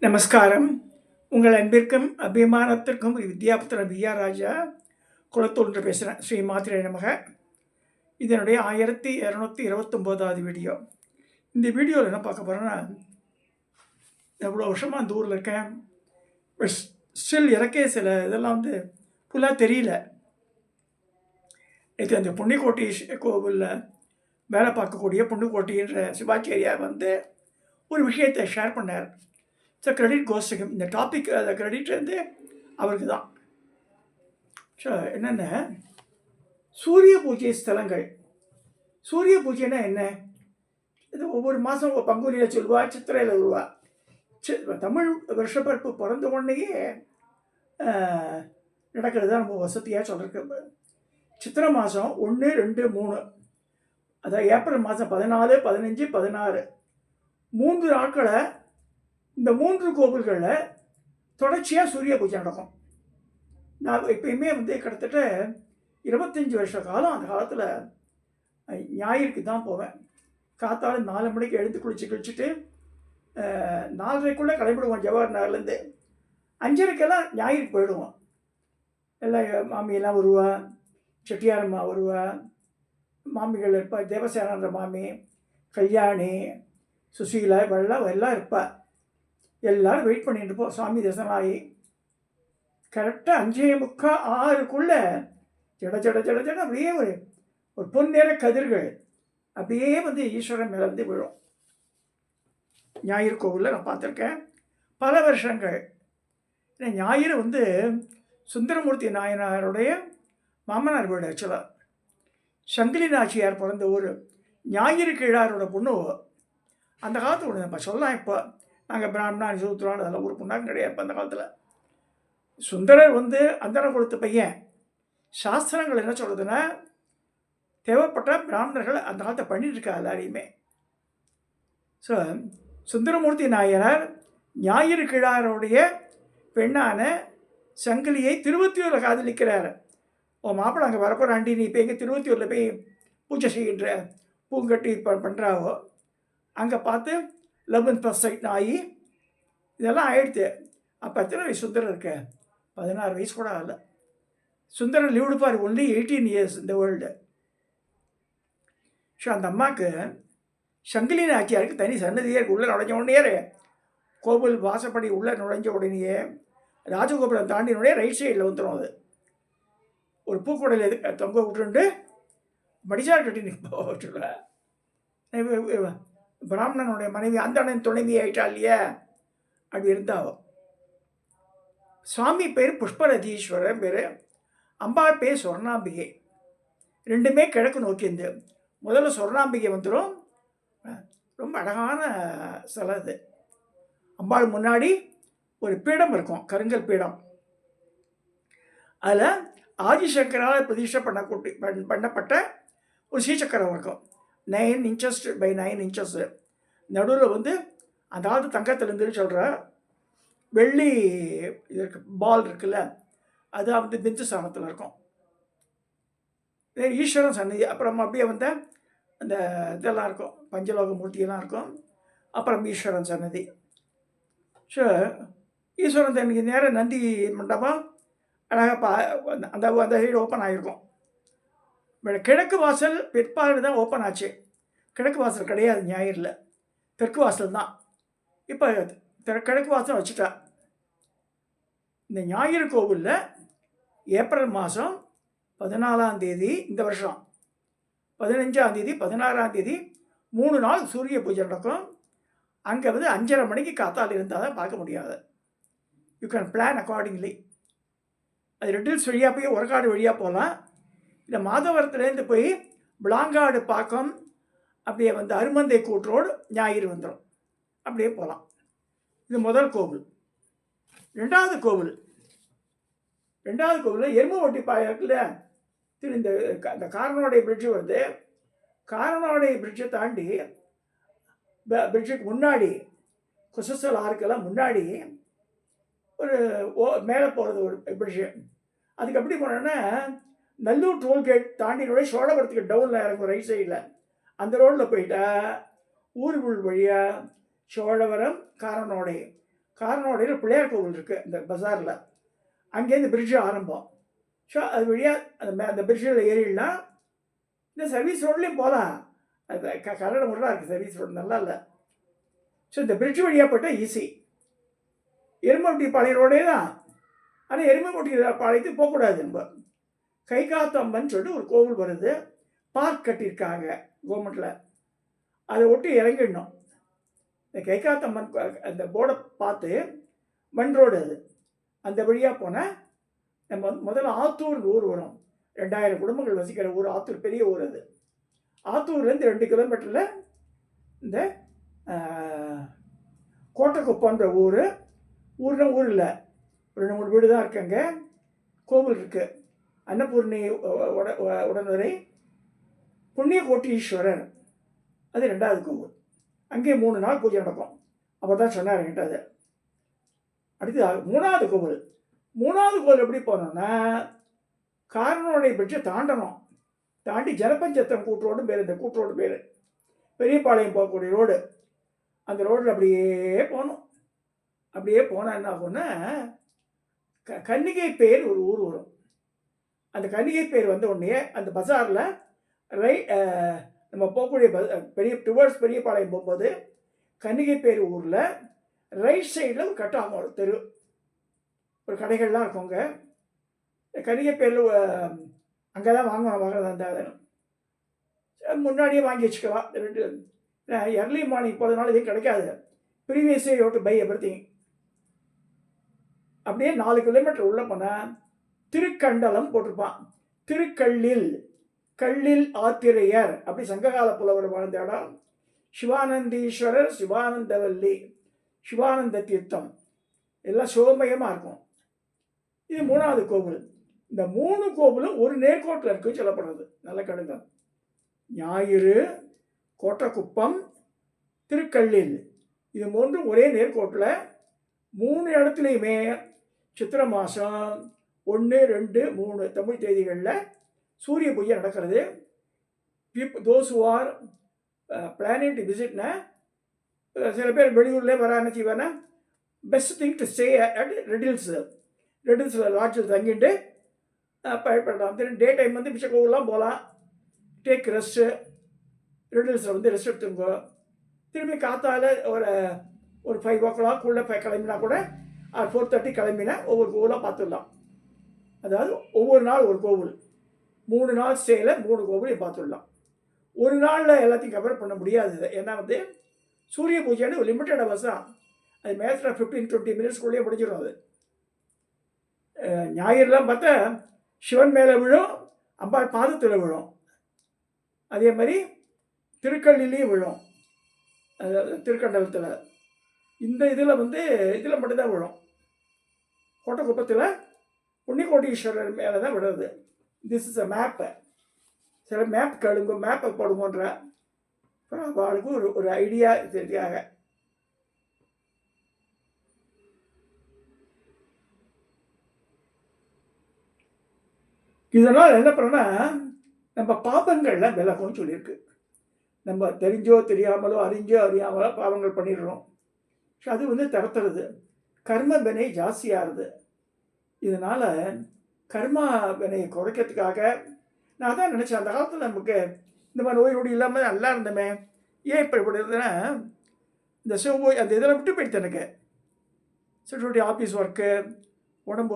நமஸ்காரம். உங்கள் அன்பிற்கும் அபிமானத்திற்கும் வித்யாபுத்திரன் வி.ஆர். ராஜா குளத்தூர்ன்று பேசுகிறேன். ஸ்ரீ மாத்திரை நமக. இதனுடைய 1229வது வீடியோ. இந்த வீடியோவில் என்ன பார்க்க போகிறேன்னா, எவ்வளோ வருஷமாக அந்த ஊரில் இருக்கேன், ஸ்டில் எனக்கே சில இதெல்லாம் ஃபுல்லாக தெரியல. இது அந்த புண்ணிக்கோட்டி கோவிலில் வேலை பார்க்கக்கூடிய புண்ணிக்கோட்டின்ற சிவாச்சாரியார் ஒரு விஷயத்தை ஷேர் பண்ணார். ஸோ கிரெடிட் கோஸ்டுக்கு இந்த டாபிக் அந்த கிரெடிட் அவருக்கு தான். ஸோ என்னென்ன சூரிய பூஜை ஸ்தலங்கள். சூரிய பூஜைன்னா என்ன? இது ஒவ்வொரு மாதம் பங்குனியில் சொல்லுவா, சித்திரையில் வருவா. தமிழ் வருஷப்பிறப்பு பிறந்த உடனேயே நடக்கிறது தான் நம்ம வசதியாக சொல்லிருக்கு. சித்திரை மாதம் 1, 2, 3, அதாவது ஏப்ரல் மாதம் 14, 15, 16 3 நாட்களை இந்த 3 கோவில்களில் தொடர்ச்சியாக சூரிய பூஜை நடக்கும். நான் எப்பயுமே கிட்டத்தட்ட 25 வருஷ காலம் அந்த காலத்தில் ஞாயிறுக்கு தான் போவேன். காத்தால 4 மணிக்கு எழுந்து குளிச்சுட்டு 4:30க்குள்ளே கிளம்பிடுவோம். ஜவஹர்நகர்லேருந்து 5:30க்கெல்லாம் ஞாயிறுக்கு போயிடுவோம். எல்லாம் மாமியெல்லாம் வருவா, செட்டியாரம்மா வருவா, மாமிகள் இருப்பா, தேவசேனான்ற மாமி, கல்யாணி, சுசீலா, வெள்ளம் எல்லாம் இருப்பா. எல்லோரும் வெயிட் பண்ணிட்டு இருப்போம். சுவாமி தரிசனமாகி கரெக்டாக 5:45, 6க்குள்ளே ஜட ஜட ஜட ஜட அப்படியே ஒரு பொன்னிற கதிர்கள் அப்படியே ஈஸ்வரன் மேலே விழும். ஞாயிறு கோவிலில் நான் பார்த்துருக்கேன் பல வருஷங்கள். ஏன்னா ஞாயிறு சுந்தரமூர்த்தி நாயனாருடைய மாமனார் வீடு. ஆக்சுவலாக சங்கிலி நாச்சியார் பிறந்த ஊர். ஞாயிறு கிழாரோட பொண்ணு அந்த காலத்தில் ஒன்று நம்ம சொல்லலாம். இப்போ நாங்கள் பிராமணான் சூத்திரான் அதெல்லாம் ஒரு பொண்ணாங்க கிடையாது. இப்போ அந்த காலத்தில் சுந்தரர் அந்தரம் கொடுத்த பையன். சாஸ்திரங்கள் என்ன சொல்கிறதுன்னா, தேவைப்பட்ட பிராமணர்கள் அந்த காலத்தை பண்ணிட்டுருக்கா எல்லாரையுமே. ஸோ சுந்தரமூர்த்தி நாயனார் ஞாயிறு கிழாருடைய பெண்ணான சங்கிலியை திருவத்தியூரில் காதலிக்கிறார். ஓ மாப்பிள்ளை அங்கே வரப்போறாண்டி, நீ இப்போ எங்கே திருவத்தியூரில் போய் பூஜை செய்கின்ற பூங்கட்டி பண்ணுறாவோ அங்கே பார்த்து லவ் அண்ட் ஃபர்ஸ்ட் சைட் ஆகி இதெல்லாம் ஆயிடுத்து. அப்போ எத்தனை வயசு சுந்தரம் இருக்க? 16 வயசு கூட ஆகலை. சுந்தரம் லீவ் எடுப்பார் ஒன்லி 18 இயர்ஸ் இந்த வேர்ல்டு. ஸோ அந்த அம்மாவுக்கு சங்கிலி நாச்சியாருக்கு தனி சன்னதியே இருக்குது. உள்ளே நுழைஞ்ச உடனே கோவில் வாசப்படி உள்ளே நுழைஞ்ச உடனேயே ராஜகோபுரம் தாண்டினுடைய ரைட் சைடில் வந்துடும். அது ஒரு பூக்கூடையில் எது தொங்க விட்டுண்டு மடிசார் கட்டி நிற்பா. பிராமணனுடைய மனைவி அந்தணன் துணைவி ஆயிட்டா இல்லையா, அப்படி இருந்தாவோ. சுவாமி பேர் புஷ்பரதீஸ்வரர் பேர், அம்பாள் பேர் சொர்ணாம்பிகை. ரெண்டுமே கிழக்கு நோக்கிந்து. முதல்ல சொர்ணாம்பிகை வந்துடும். ரொம்ப அழகான ஸ்தலம் அது. அம்பாள் முன்னாடி ஒரு பீடம் இருக்கும், கருங்கல் பீடம். அதில் ஆதிசங்கரால் பிரதிஷ்டை பண்ணப்பட்ட ஒரு ஸ்ரீசக்கரம் இருக்கும். 9 inches by 9 inches. நடுவில் அந்த காலத்து தங்கத்திலேருந்து சொல்கிற வெள்ளி இருக்கு பால் இருக்குல்ல, அது பிந்து ஸ்தானத்தில் இருக்கும். ஈஸ்வரன் சன்னதி. அப்புறம் அப்படியே அந்த இதெல்லாம் இருக்கும், பஞ்சலோக மூர்த்தியெல்லாம் இருக்கும். அப்புறம் ஈஸ்வரன் சன்னதி. ஸோ ஈஸ்வரன் தன்னைக்கு நேரம் நந்தி மண்டபம் அழகாக அந்த சைடு ஓப்பன் ஆகிருக்கும். கிழக்கு வாசல் பிற்பாடு தான் ஓப்பன் ஆச்சு. கிழக்கு வாசல் கிடையாது ஞாயிறில், தெற்கு வாசல் தான். இப்போ கிழக்கு வாசல் வச்சுட்டா. இந்த ஞாயிறு கோவிலில் ஏப்ரல் மாதம் 14ஆம் தேதி இந்த வருஷம், 15ஆம் தேதி, 16ஆம் தேதி 3 நாள் சூரிய பூஜை நடக்கும். அங்கே 5:30 மணிக்கு காத்தால் இருந்தால் தான் பார்க்க முடியாது. You can plan accordingly. அது ரெட்டில்ஸ் வழியாக போய் ஒரக்காடு வழியாக போகலாம். இந்த மாதவரத்துலேருந்து போய் விளாங்காடு பாக்கம் அப்படியே அருமந்தை கூற்றோடு ஞாயிறு வந்துடும். அப்படியே போகலாம். இது முதல் கோவில். ரெண்டாவது கோவில் எருமை ஒட்டி இருக்குல்ல, இந்த காரனோடைய பிரிட்ஜு காரனோடைய பிரிட்ஜை தாண்டி பிரிட்ஜுக்கு முன்னாடி குசசல் ஆறுக்கெல்லாம் முன்னாடி ஒரு மேலே போகிறது ஒரு பிரிட்ஜு. அதுக்கு எப்படி போனோன்னா, நல்லூர் டோல்கேட் தாண்டினுடைய சோழபுரத்துக்கு டவுனில் இறங்கும் ரைட் சைடில். அந்த ரோடில் போயிட்டா ஊருக்குள் வழியாக சோழவரம், காரனோடை, காரனோடையில் பிள்ளையார் கோவில் இருக்குது இந்த பஜாரில். அங்கேருந்து பிரிட்ஜு ஆரம்பம். ஸோ அது வழியாக அந்த பிரிட்ஜில் ஏறிடலாம். இந்த சர்வீஸ் ரோட்லேயும் போகலாம். அது கரடு முறையாக இருக்குது சர்வீஸ் ரோடு, நல்லா இல்லை. ஸோ இந்த பிரிட்ஜ் வழியாக போட்டால் ஈஸி. எருமக்குட்டி பாளையம் ரோடே தான். ஆனால் எருமக்குட்டி பாளையத்துக்கு போகக்கூடாது. நம்ம கைகாத்தம்மன் சொல்லிட்டு ஒரு கோவில் வருது, பார்க் கட்டியிருக்காங்க கவர்மெண்ட்டில். அதை ஒட்டி இறங்கிடணும். இந்த கைகாத்தம்மன் அந்த போர்டை பார்த்து மண் ரோடு அது, அந்த வழியாக போனால் நம்ம முதல்ல ஆத்தூர் ஊர் வரும். 2000 குடும்பங்கள் வசிக்கிற ஊர் ஆத்தூர், பெரிய ஊர் அது. ஆத்தூர்லேருந்து 2 கிலோமீட்டரில் இந்த கோட்டைக்குப்பன்ற ஊர். ஊர்னா ஊர் இல்லை, 2-3 வீடு தான் இருக்குங்க. கோவில் இருக்குது. அன்னபூர்ணி உடனுரை புண்ணிய கோட்டீஸ்வரர், அது 2வது கோவில். அங்கே 3 நாள் பூஜை நடக்கும். அப்போ தான் சொன்னார் என்கிட்ட அது. அடுத்து 3வது கோவில். 3வது கோவில் எப்படி போனோம்னா, காரனோடைய பிரிட்ஜை தாண்டணும். தாண்டி ஜனபஞ்சத்திரம் கூட்டுரோடு பேர், இந்த கூட்டுரோடு பேர் பெரியபாளையம் போகக்கூடிய ரோடு. அந்த ரோடில் அப்படியே போகணும். அப்படியே போனால் என்ன ஆகும்னா, கன்னிகை பேர் ஒரு ஊர் வரும். அந்த கன்னிகை பேர் வந்த உடனே அந்த பஜாரில் நம்ம போகக்கூடிய பெரிய டுவர்ட்ஸ் பெரியபாளையம் போகும்போது கன்னிகை பேர் ஊரில் ரைட் சைடில் ஒரு கட்டாகும் ஒரு தெரு, ஒரு கடைகள்லாம் இருக்குங்க. கன்னிகை பேரில் அங்கே தான் வாங்குறதா இருந்தால் முன்னாடியே வாங்கி வச்சுக்கலாம். 2 எர்லி மார்னிங் போகிறதுனால எதுவும் கிடைக்காது. ப்ரீவியஸே யூ டு பை எவ்ரிதிங். அப்படியே 4 கிலோமீட்டர் உள்ளே போனால் திருக்கண்டலம் போட்டிருப்பான். திருக்கல்லில், கல்லில் ஆத்திரையர், அப்படி சங்ககால புலவர் வாழ்ந்த இடம். சிவானந்தீஸ்வரர், சிவானந்தவல்லி, சிவானந்த தீர்த்தம், எல்லாம் சிவமயமாக இருக்கும். இது 3வது கோவில். இந்த 3 கோவிலும் ஒரு நேர்கோட்டில் இருக்குன்னு சொல்லப்படுறது. நல்ல கடுங்க. ஞாயிறு, கோட்டக்குப்பம், திருக்கல்லில், இது 3ம் ஒரே நேர்கோட்டில் 3 இடத்துலையுமே சித்திரை மாதம் 1, 2, 3 தமிழ் தேதிகளில் சூரிய பூஜை நடக்கிறது. Those who are planning to விசிட்னா, சில பேர் வெளியூர்லேயே வரான்னு செய்வானா, best thing to stay at ரெட்டில்ஸில் லாட்ஜில் தங்கிட்டு பயன்படலாம். டே டைம் வந்து மிச்ச கோவிலாம் போகலாம். டேக் ரெஸ்ட்டு, ரெட்டில்ஸில் வந்து ரெஸ்ட் எடுத்துங்க. திரும்பி காத்தால ஒரு 5 o'clock கிளம்பினா கூட 4:30 கிளம்பினா ஒவ்வொரு கோவிலாக பார்த்துடலாம். அதாவது ஒவ்வொரு நாள் ஒரு கோவில், 3 நாள் ஸ்டேயில் 3 கோவிலையும் பார்த்துடலாம். ஒரு நாளில் எல்லாத்தையும் கவர் பண்ண முடியாது. ஏன்னா வந்து சூரிய பூஜைன்னு ஒரு லிமிட்டட் ஹவர்ஸ் தான். அது மேட்ச்சில் 15-20 மினிட்ஸ்க்குள்ளேயே முடிஞ்சிடும். அது ஞாயிறுலாம் பார்த்தா சிவன் மேலே விழும், அம்பாள் பாதத்தில் விழும். அதே மாதிரி திருக்கல்லிலையும் விழும், திருக்கண்டலத்தில். இந்த இதில் வந்து இதில் மட்டும்தான் விழும். கோட்டக்குப்பத்தில் புண்ணியகோட்டீஸ்வரர் மேலே தான் விடுறது. This is a map. சில மேப் கழுங்க, மேப்பை போடுங்கன்ற அவளுக்கு ஒரு ஐடியா தெரியாத. இதனால் என்ன பண்ணோன்னா, நம்ம பாபங்கள்லாம் விலகும்னு சொல்லியிருக்கு. நம்ம தெரிஞ்சோ தெரியாமலோ அறிஞ்சோ அறியாமலோ பாவங்கள் பண்ணிடுறோம். ஸோ அது வந்து தரத்துறது, கர்ம வினை ஜாஸ்தியாகுது. இதனால் கர்மா வினையை குறைக்கிறதுக்காக நான் தான் நினச்சேன், அந்த காலத்தில் நமக்கு இந்த மாதிரி நோய் நொடி இல்லாமல் நல்லா இருந்தோமே, ஏன் இப்போ இப்படி இருந்ததுன்னா, இந்த சிவபோய் அந்த இதில் விட்டு போயிடுது எனக்கு. சிவனுடைய ஆஃபீஸ் ஒர்க்கு, உடம்பு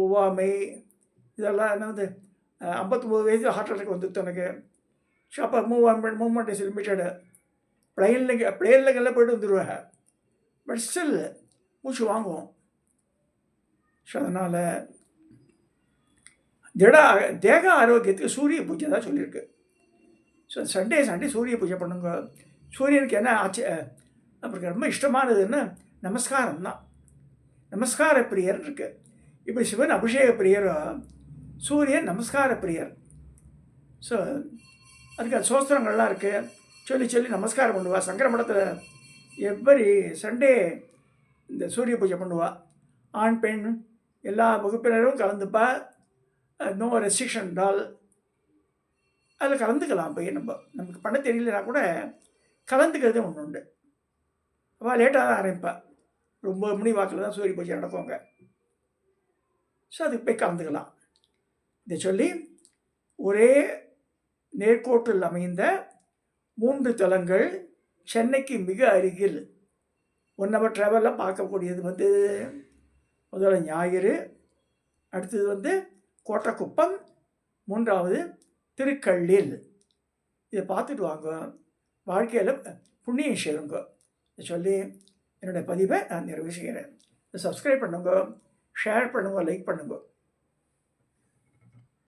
ஒவ்வாமை, இதெல்லாம் என்ன வந்து 59 வயசில் ஹார்ட் அட்டாக் வந்துடுது எனக்கு. ஸோ அப்போ மூவ்மெண்ட் இஸ் லிமிட்டடு. பிளேன்லங்கெல்லாம் போய்ட்டு வந்துடுவாங்க. பட் ஸ்டில் மூச்சு வாங்குவோம். ஸோ அதனால் தேக ஆரோக்கியத்துக்கு சூரிய பூஜை தான் சொல்லியிருக்கு. ஸோ சண்டே சூரிய பூஜை பண்ணுங்க. சூரியனுக்கு என்ன ஆச்சு, அப்புறம் ரொம்ப இஷ்டமானதுன்னு நமஸ்காரம் தான். நமஸ்கார பிரியர் இருக்குது. இப்படி சிவன் அபிஷேக பிரியரோ, சூரியன் நமஸ்கார பிரியர். ஸோ அதுக்கு சோஸ்திரங்கள்லாம் இருக்குது. சொல்லி நமஸ்காரம் பண்ணுவாள். சங்கர மடத்தில் எவ்வரி சண்டே இந்த சூரிய பூஜை பண்ணுவாள். ஆண் பெண் எல்லா வகுப்பினரும் கலந்துப்பா. நோ ரெஸ்ட்ரிக்ஷன் டால். அதில் கலந்துக்கலாம். போய் நமக்கு பண்ண தெரியலனா கூட கலந்துக்கிறது ஒன்று உண்டு. அவள் லேட்டாக தான் ஆரம்பிப்பாள். 9 மணி வாக்கில் தான் சூரிய பூஜை நடக்குங்க. ஸோ அதுக்கு போய் கலந்துக்கலாம். இதை சொல்லி ஒரே நேர்கோட்டில் அமைந்த 3 தலங்கள் சென்னைக்கு மிக அருகில் 1 ஹவர் ட்ராவலில் பார்க்கக்கூடியது வந்து முதல்ல ஞாயிறு, அடுத்தது கோட்டக்குப்பம், 3வது திருக்கள்ளில். இதை பார்த்துட்டு வாங்க, வாழ்க்கையில் புண்ணியம் சேருங்க. இதை சொல்லி என்னுடைய பதிவை நான் நிறைவு செய்கிறேன். சப்ஸ்கிரைப் பண்ணுங்க, ஷேர் பண்ணுங்க, லைக் பண்ணுங்க.